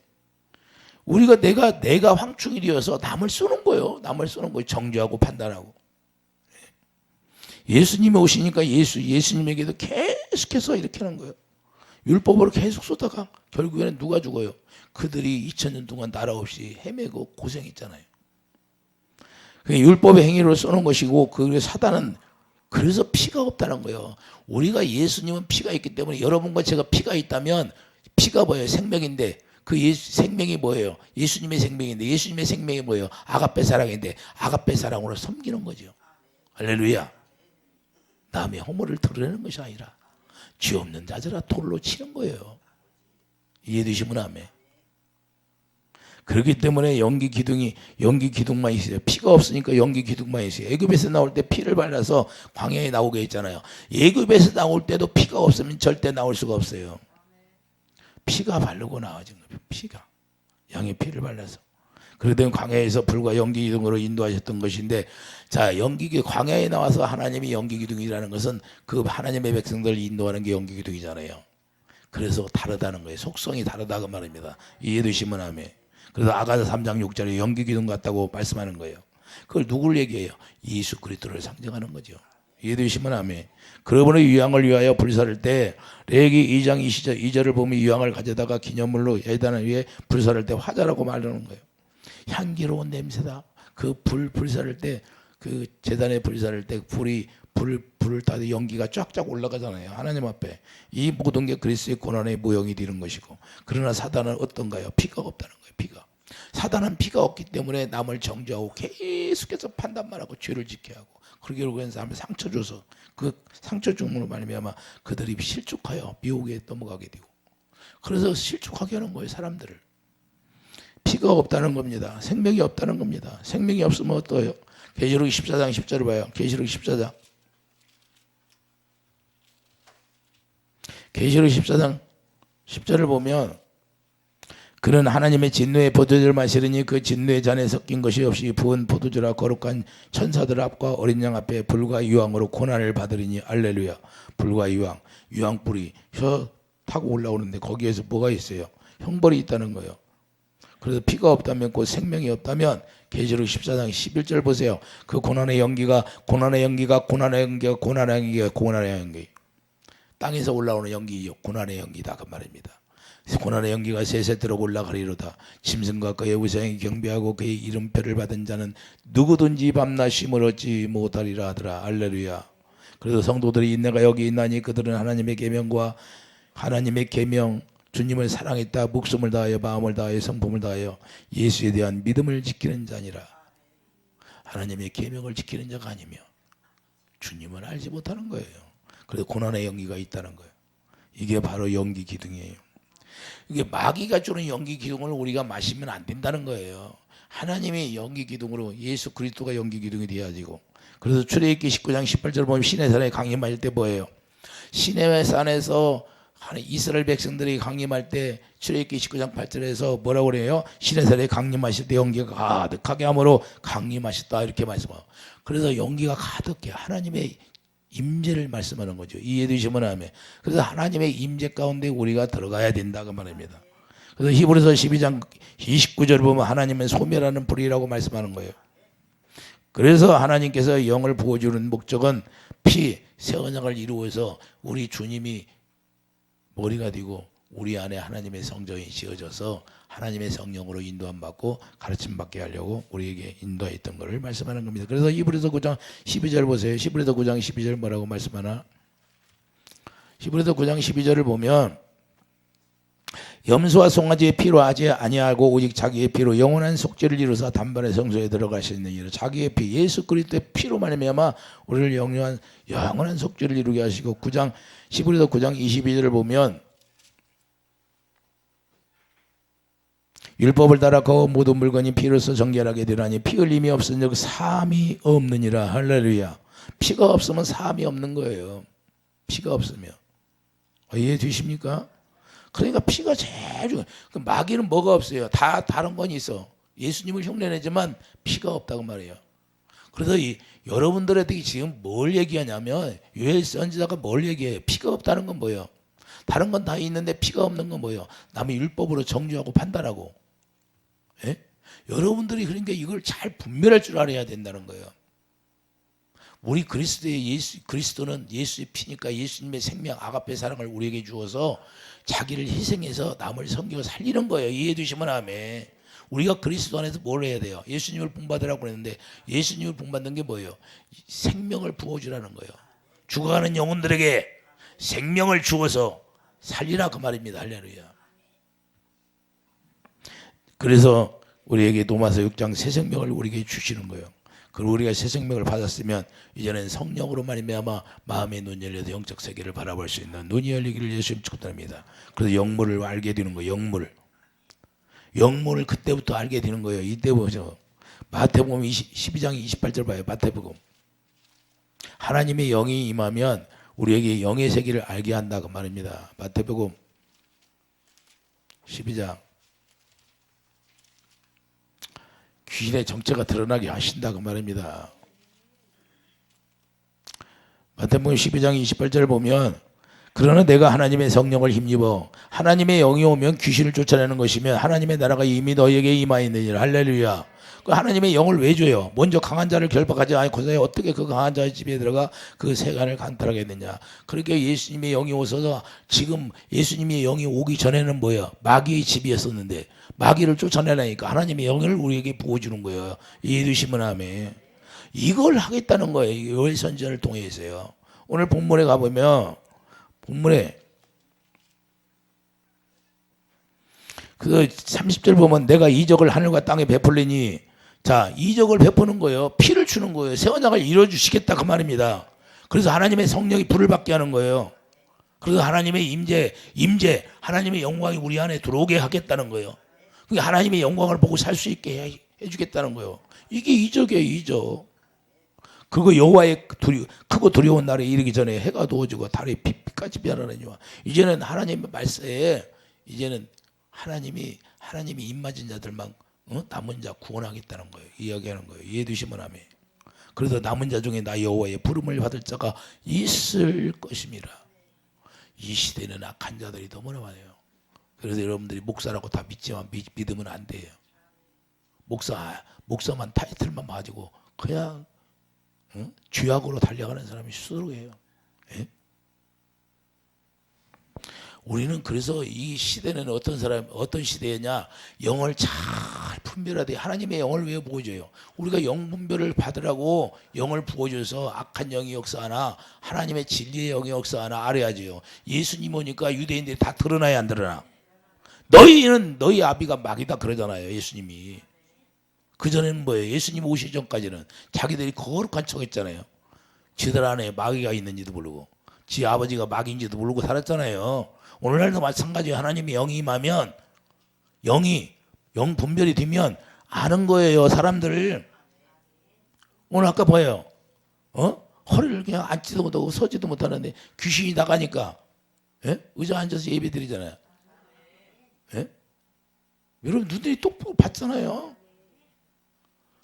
우리가 내가 황충이 되어서 남을 쏘는 거예요. 남을 쏘는 거예요. 정죄하고 판단하고. 예수님이 오시니까 예수님에게도 계속해서 이렇게 하는 거예요. 율법으로 계속 쏘다가 결국에는 누가 죽어요? 그들이 2000년 동안 나라 없이 헤매고 고생했잖아요. 율법의 행위로 쏘는 것이고 그 사단은 그래서 피가 없다는 거예요. 우리가 예수님은 피가 있기 때문에 여러분과 제가 피가 있다면 피가 뭐예요? 생명인데 그 생명이 뭐예요? 예수님의 생명인데 예수님의 생명이 뭐예요? 아가페 사랑인데 아가페 사랑으로 섬기는 거죠. 할렐루야. 남의 허물을 드러내는 것이 아니라 죄 없는 자들아 돌로 치는 거예요. 이해되시면 아멘. 그렇기 때문에 연기 기둥만 있어요. 피가 없으니까 연기 기둥만 있어요. 애굽에서 나올 때 피를 발라서 광야에 나오게 했잖아요. 애굽에서 나올 때도 피가 없으면 절대 나올 수가 없어요. 피가 바르고 나와진 거예요. 피가 양의 피를 발라서. 그러던 광야에서 불과 연기 기둥으로 인도하셨던 것인데, 자, 광야에 나와서 하나님이 연기 기둥이라는 것은 그 하나님의 백성들을 인도하는 게 연기 기둥이잖아요. 그래서 다르다는 거예요. 속성이 다르다고 말입니다. 이해되시면 아멘. 그래서 아가서 3장 6절에 연기 기둥 같다고 말씀하는 거예요. 그걸 누굴 얘기해요? 예수 그리스도를 상징하는 거죠. 이해되시면 아멘. 그러므로 유황을 위하여 불사를 때 레위기 2장 2절을 보면 유황을 가져다가 기념물로 예단 위에 불사를 때 화자라고 말하는 거예요. 향기로운 냄새다. 그 불사를 때, 그 제단에 불사를 때 불을 따도 연기가 쫙쫙 올라가잖아요. 하나님 앞에. 이 모든 게 그리스도의 고난의 모형이 되는 것이고, 그러나 사단은 어떤가요? 피가 없다는 거예요. 피가. 사단은 피가 없기 때문에 남을 정죄하고 계속해서 판단만 하고 죄를 짓게 하고, 그러게 하는 사람을 상처 줘서 그 상처 중으로 말미암아 그들이 실족하여 미혹에 넘어가게 되고, 그래서 실족하게 하는 거예요. 사람들을. 피가 없다는 겁니다. 생명이 없다는 겁니다. 생명이 없으면 어떠해요? 계시록 14장 10절을 봐요. 계시록 14장 10절을 보면, 그는 하나님의 진노의 포도주를 마시려니 그 진노의 잔에 섞인 것이 없이 부은 포도주라 거룩한 천사들 앞과 어린 양 앞에 불과 유황으로 고난을 받으리니. 할렐루야. 불과 유황불이 혀 타고 올라오는데 거기에서 뭐가 있어요? 형벌이 있다는 거예요. 그래서 피가 없다면, 곧 생명이 없다면, 계시록 14장 11절 보세요. 그 고난의 연기가 땅에서 올라오는 연기요. 고난의 연기다 그 말입니다. 고난의 연기가 세세토록 올라가리로다. 짐승과 그의 우상이 경배하고 그의 이름표를 받은 자는 누구든지 밤낮 쉼을 얻지 못하리라 하더라. 할렐루야. 그래서 성도들이 인내가 여기 있나니 그들은 하나님의 계명 주님을 사랑했다. 목숨을 다하여 마음을 다하여 성품을 다하여 예수에 대한 믿음을 지키는 자니라. 하나님의 계명을 지키는 자가 아니며 주님을 알지 못하는 거예요. 그래서 고난의 연기가 있다는 거예요. 이게 바로 연기 기둥이에요. 이게 마귀가 주는 연기 기둥을 우리가 마시면 안 된다는 거예요. 하나님의 연기 기둥으로 예수 그리스도가 연기 기둥이 되어지고, 그래서 출애굽기 19장 18절 보면 시내산에 강림할 때 뭐예요? 시내산에서 이스라엘 백성들이 강림할 때 출애굽기 19장 8절에서 뭐라고 그래요? 시내산에 강림하실 때 연기가 가득하게 함으로 강림하셨다 이렇게 말씀해요. 그래서 연기가 가득해. 하나님의 임재를 말씀하는 거죠. 이해되시면 아멘. 그래서 하나님의 임재 가운데 우리가 들어가야 된다고 말합니다. 그래서 히브리서 12장 29절을 보면 하나님은 소멸하는 불이라고 말씀하는 거예요. 그래서 하나님께서 영을 부어주는 목적은 새 언약을 이루어서 우리 주님이 머리가 되고 우리 안에 하나님의 성정이 지어져서 하나님의 성령으로 인도함 받고 가르침 받게 하려고 우리에게 인도했던 것을 말씀하는 겁니다. 그래서 히브리서 9장 12절 보세요. 히브리서 9장 12절 뭐라고 말씀하나? 히브리서 9장 12절을 보면, 염소와 송아지의 피로 하지 아니하고 오직 자기의 피로 영원한 속죄를 이루사 단번에 성소에 들어가시느니라. 자기의 피, 예수 그리스도의 피로 말미암아 우리를 영원한 속죄를 이루게 하시고, 히브리서 9장 22절을 보면, 율법을 따라 그 모든 물건이 피로서 정결하게 되라니 피 흘림이 없은즉 사함이 없느니라. 할렐루야. 피가 없으면 사함이 없는 거예요. 피가 없으면. 이해 되십니까? 그러니까 피가 제일 중요해요. 마귀는 뭐가 없어요? 다 다른 건 있어. 예수님을 흉내내지만 피가 없다고 말해요. 그래서 여러분들한테 지금 뭘 얘기하냐면 요엘 선지자가 뭘 얘기해요? 피가 없다는 건 뭐예요? 다른 건 다 있는데 피가 없는 건 뭐예요? 남의 율법으로 정죄하고 판단하고. 예? 여러분들이 그러니까 이걸 잘 분별할 줄 알아야 된다는 거예요. 우리 그리스도는 예수의 피니까 예수님의 생명 아가페 사랑을 우리에게 주어서 자기를 희생해서 남을 섬기고 살리는 거예요. 이해해 주시면 아멘. 우리가 그리스도 안에서 뭘 해야 돼요? 예수님을 본받으라고 그랬는데 예수님을 본받는 게 뭐예요? 생명을 부어주라는 거예요. 죽어가는 영혼들에게 생명을 주어서 살리라 그 말입니다. 할렐루야. 그래서 우리에게 로마서 6장 새 생명을 우리에게 주시는 거예요. 그리고 우리가 새 생명을 받았으면 이제는 성령으로 말미암아 마음의 눈 열려서 영적 세계를 바라볼 수 있는 눈이 열리기를 예수님 축복합니다. 그래서 영물을 알게 되는 거예요. 영물을 그때부터 알게 되는 거예요. 이때 보죠. 마태복음 12장 28절 봐요. 마태복음. 하나님의 영이 임하면 우리에게 영의 세계를 알게 한다 그 말입니다. 마태복음 12장. 귀신의 정체가 드러나게 하신다 그 말입니다. 마태복음 12장 28절 보면 그러나 내가 하나님의 성령을 힘입어 하나님의 영이 오면 귀신을 쫓아내는 것이면 하나님의 나라가 이미 너희에게 임하였느니라. 할렐루야. 그 하나님의 영을 왜 줘요? 먼저 강한 자를 결박하지 않고서 어떻게 그 강한 자의 집에 들어가 그 세간을 강탈하게 했느냐. 그렇게 예수님의 영이 오셔서 지금 예수님의 영이 오기 전에는 뭐예요? 마귀의 집이었었는데 마귀를 쫓아내라니까 하나님의 영을 우리에게 부어주는 거예요. 이해해 주시면 아멘. 이걸 하겠다는 거예요. 요엘 선지자를 통해서요. 오늘 본문에 가보면 본문에 그 30절 보면 내가 이적을 하늘과 땅에 베풀리니 자 이적을 베푸는 거예요. 피를 주는 거예요. 새 언약을 이뤄주시겠다 그 말입니다. 그래서 하나님의 성령이 불을 받게 하는 거예요. 그래서 하나님의 임재 하나님의 영광이 우리 안에 들어오게 하겠다는 거예요. 그러니까 하나님의 영광을 보고 살 수 있게 해주겠다는 거예요. 이게 이적이에요. 이적. 그리고 여호와의 크고 두려운 날에 이르기 전에 해가 도워지고 달이 빛까지 변하느니와 이제는 하나님의 말세에 이제는 하나님이 입 맞은 자들만 남은 자 구원하겠다는 거예요. 이야기하는 거예요. 이해해 주시면 아멘. 그래서 남은 자 중에 나 여호와의 부름을 받을 자가 있을 것임이라. 이 시대는 악한 자들이 너무나 많아요. 그래서 여러분들이 목사라고 다 믿지만 믿으면 안 돼요. 목사만 타이틀만 가지고 그냥 쥐약으로 달려가는 사람이 수두룩해요. 예? 우리는 그래서 이 시대는 어떤 시대냐? 영을 잘 분별하되 하나님의 영을 왜 부어줘요? 우리가 영 분별을 받으라고 영을 부어줘서 악한 영이 역사하나 하나님의 진리의 영이 역사하나 알아야지요. 예수님 오니까 유대인들이 다 드러나야 안 드러나? 너희는 너희 아비가 마귀다 그러잖아요. 예수님이. 그전에는 뭐예요? 예수님 오시기 전까지는 자기들이 거룩한 척 했잖아요. 지들 안에 마귀가 있는지도 모르고 지 아버지가 마귀인지도 모르고 살았잖아요. 오늘날도 마찬가지예요. 하나님의 영이 임하면 영 분별이 되면 아는 거예요. 사람들을. 오늘 아까 봐요. 허리를 그냥 앉지도 못하고 서지도 못하는데 귀신이 나가니까 의자 앉아서 예배 드리잖아요. 여러분 눈들이 똑바로 봤잖아요.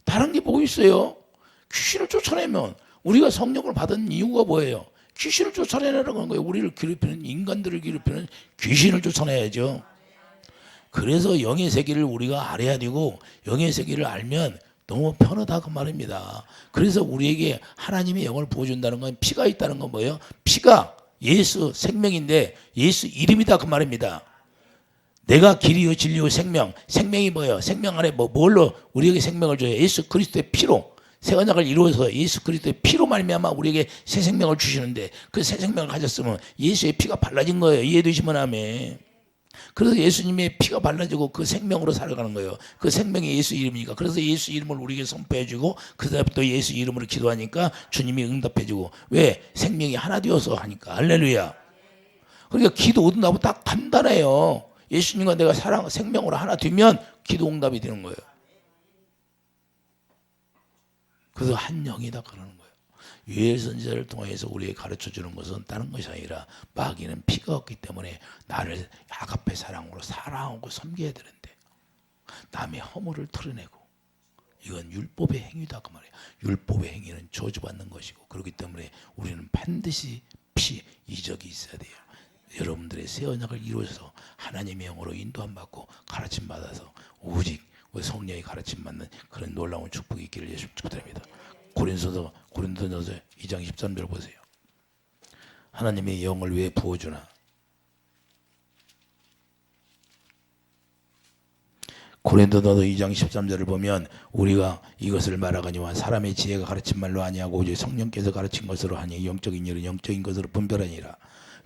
다른 게 뭐 있어요? 귀신을 쫓아내면 우리가 성령을 받은 이유가 뭐예요? 귀신을 쫓아내라는 거예요. 우리를 괴롭히는 인간들을 괴롭히는 귀신을 쫓아내야죠. 그래서 영의 세계를 우리가 알아야 되고 영의 세계를 알면 너무 편하다 그 말입니다. 그래서 우리에게 하나님의 영을 부어준다는 건 피가 있다는 건 뭐예요? 피가 예수 생명인데 예수 이름이다 그 말입니다. 내가 길이요 진리요 생명이 뭐예요? 생명 안에 뭘로 우리에게 생명을 줘요? 예수 그리스도의 피로 새 언약을 이루어서 예수 그리스도의 피로 말미암아 우리에게 새 생명을 주시는데 그 새 생명을 가졌으면 예수의 피가 발라진 거예요. 이해되시면 아멘. 그래서 예수님의 피가 발라지고 그 생명으로 살아가는 거예요. 그 생명이 예수 이름이니까. 그래서 예수 이름을 우리에게 선포해주고 그 다음부터 예수 이름으로 기도하니까 주님이 응답해주고 왜? 생명이 하나 되어서 하니까. 할렐루야. 그러니까 기도도 나보고 딱 간단해요. 예수님과 내가 생명으로 하나 되면 기도 응답이 되는 거예요. 그래서 한 영이다 그러는 거예요. 요엘 선지자를 통해서 우리에게 가르쳐 주는 것은 다른 것이 아니라 마귀는 피가 없기 때문에 나를 아가페 사랑으로 사랑하고 섬겨야 되는데 남의 허물을 털어내고 이건 율법의 행위다 그 말이에요. 율법의 행위는 저주받는 것이고, 그렇기 때문에 우리는 반드시 이적이 있어야 돼요. 여러분들의 새 언약을 이루어서 하나님의 영으로 인도함 받고 가르침 받아서 오직 성령의 가르침 받는 그런 놀라운 축복이 있기를 예수 축복드립니다. 고린도서 2장 13절 보세요. 하나님의 영을 왜 부어주나? 고린도서 2장 13절을 보면 우리가 이것을 말하거니와 사람의 지혜가 가르친 말로 아니하고 오직 성령께서 가르친 것으로 하니 영적인 일은 영적인 것으로 분별하니라.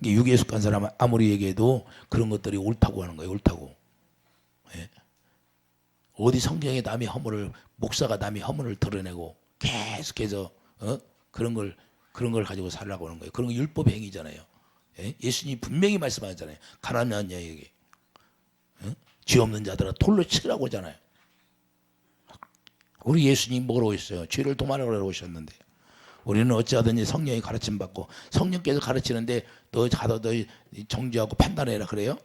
육에 속한 사람 아무리 얘기해도 그런 것들이 옳다고 하는 거예요. 옳다고. 예? 어디 성경에 남의 허물을, 목사가 남의 허물을 드러내고 계속해서 그런 걸 가지고 살라고 하는 거예요. 그런 거 율법 행위잖아요. 예? 예수님이 분명히 말씀하잖아요. 가난한 자에게 죄 없는 자들아 돌로 치라고 하잖아요. 우리 예수님 뭐라고 했어요? 죄를 도말하라고 오셨는데, 우리는 어찌하든지 성령의 가르침 받고, 성령께서 가르치는데 너 가서 너 정죄하고 판단해라 그래요?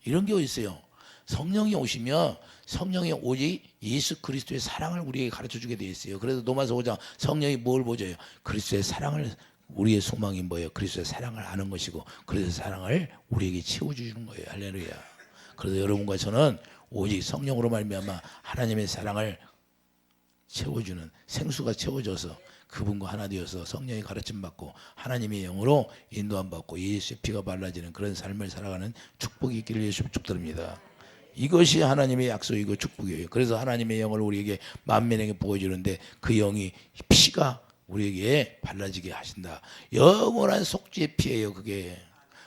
이런 게 어디 있어요? 성령이 오시면 성령이 오직 예수 그리스도의 사랑을 우리에게 가르쳐 주게 되어 있어요. 그래서 로마서 5장 성령이 뭘 보여줘요? 그리스도의 사랑을, 우리의 소망이 뭐예요? 그리스도의 사랑을 아는 것이고, 그리스도의 사랑을 우리에게 채워주는 거예요. 할렐루야. 그래서 여러분과 저는 오직 성령으로 말미암아 하나님의 사랑을 채워주는, 생수가 채워져서 그분과 하나 되어서 성령의 가르침 받고 하나님의 영으로 인도함 받고 예수의 피가 발라지는 그런 삶을 살아가는 축복이 있기를 예수 축복드립니다. 이것이 하나님의 약속이고 축복이에요. 그래서 하나님의 영을 우리에게 만민에게 보여주는데 그 영이, 피가 우리에게 발라지게 하신다. 영원한 속죄의 피예요. 그게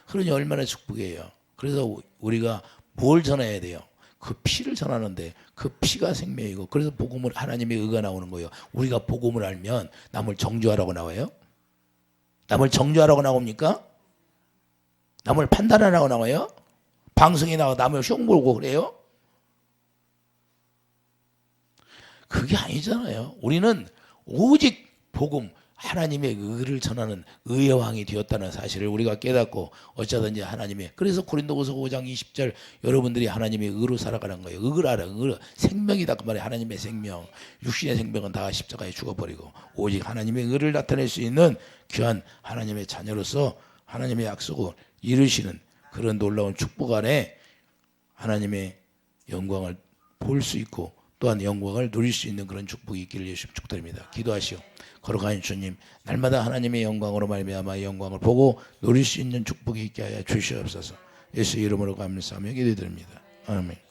그러니 얼마나 축복이에요. 그래서 우리가 뭘 전해야 돼요? 그 피를 전하는데 그 피가 생명이고, 그래서 복음을, 하나님의 의가 나오는 거예요. 우리가 복음을 알면 남을 정죄하라고 나와요? 남을 정죄하라고 나옵니까? 남을 판단하라고 나와요? 방송에 나와 남을 흉 보고 그래요? 그게 아니잖아요. 우리는 오직 복음, 하나님의 의를 전하는 의의 왕이 되었다는 사실을 우리가 깨닫고 어쩌든지 하나님의, 그래서 고린도후서 5장 20절 여러분들이 하나님의 의로 살아가는 거예요. 의를 알아. 생명이다 그 말이에요. 하나님의 생명. 육신의 생명은 다 십자가에 죽어버리고 오직 하나님의 의를 나타낼 수 있는 귀한 하나님의 자녀로서 하나님의 약속을 이루시는 그런 놀라운 축복 안에 하나님의 영광을 볼 수 있고 또한 영광을 누릴 수 있는 그런 축복이 있기를 예수 축복드립니다. 기도하시오. 거룩한 주님, 날마다 하나님의 영광으로 말미암아 영광을 보고 누릴 수 있는 축복이 있게 하여 주시옵소서. 예수 이름으로 감사하며 기도드립니다. 아멘.